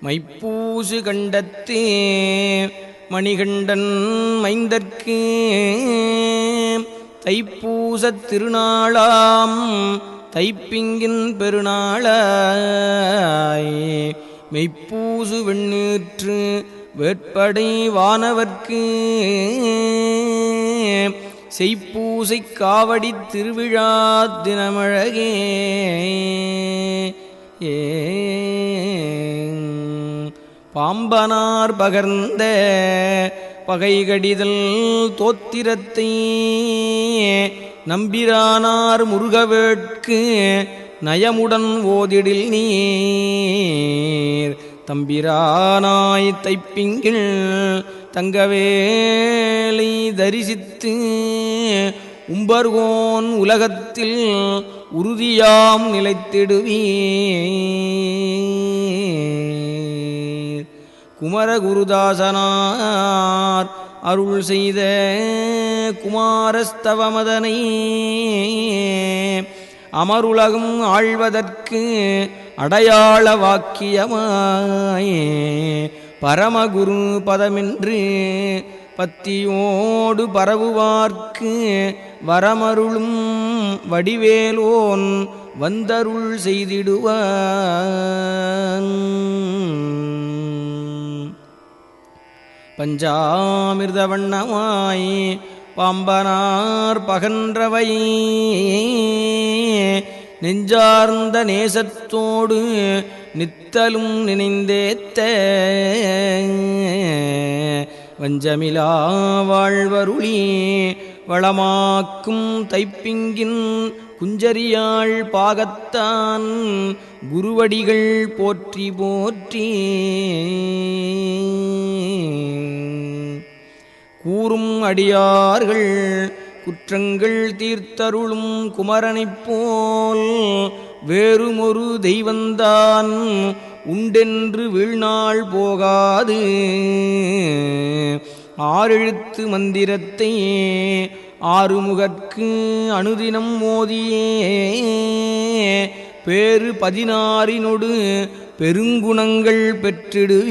மைப்பூசு கண்டத்தே மணிகண்டன் மைந்தற்கு தைப்பூசத் திருநாளாம் தைப்பிங்கின் பெருநாளாய் மெய்ப்பூசு வெண்ணீற்று வேட்படை வானவர்க்கு செய்ப்பூசை காவடி திருவிழா தினமழகே பாம்பனார் பகர்ந்த பகைகடிதல் தோத்திரத்தை நம்பிரானார் முருகவேட்கு நயமுடன் ஓதிடில் நீர் தம்பிரானாய் தைப்பிங்கில் தங்கவேலை தரிசித்து உம்பர்கோன் உலகத்தில் உறுதியாம் நிலைத்திடுவீர். குமரகுருதாசனார் அருள் செய்த குமாரஸ்தவமதனை அமருலகம் ஆழ்வதற்கு அடையாள வாக்கியமாய் பரமகுரு பதமென்று பத்தியோடு பரவுவார்க்கு வரமருளும் வடிவேலோன் வந்தருள் செய்திடுவான். பஞ்சாமிர்த வண்ணமாய் பாம்பனார் பகன்றவை நெஞ்சார்ந்த நேசத்தோடு நித்தலும் நினைந்தேத்த வஞ்சமிலா வாழ்வருளி வளமாக்கும் தைப்பிங்கின் குஞ்சரியாள் பாகத்தான் குருவடிகள் போற்றி போற்றி. கூறும் அடியார்கள் குற்றங்கள் தீர்த்தருளும் குமரனைப் போல் வேறுமொரு தெய்வந்தான் உண்டென்று வீழ்நாள் போகாது. ஆறெழுத்து மந்திரத்தை ஆறுமுகற்கு அனுதினம் மோதியே பேறு 16 பெருங்குணங்கள் பெற்றிடுவீர்.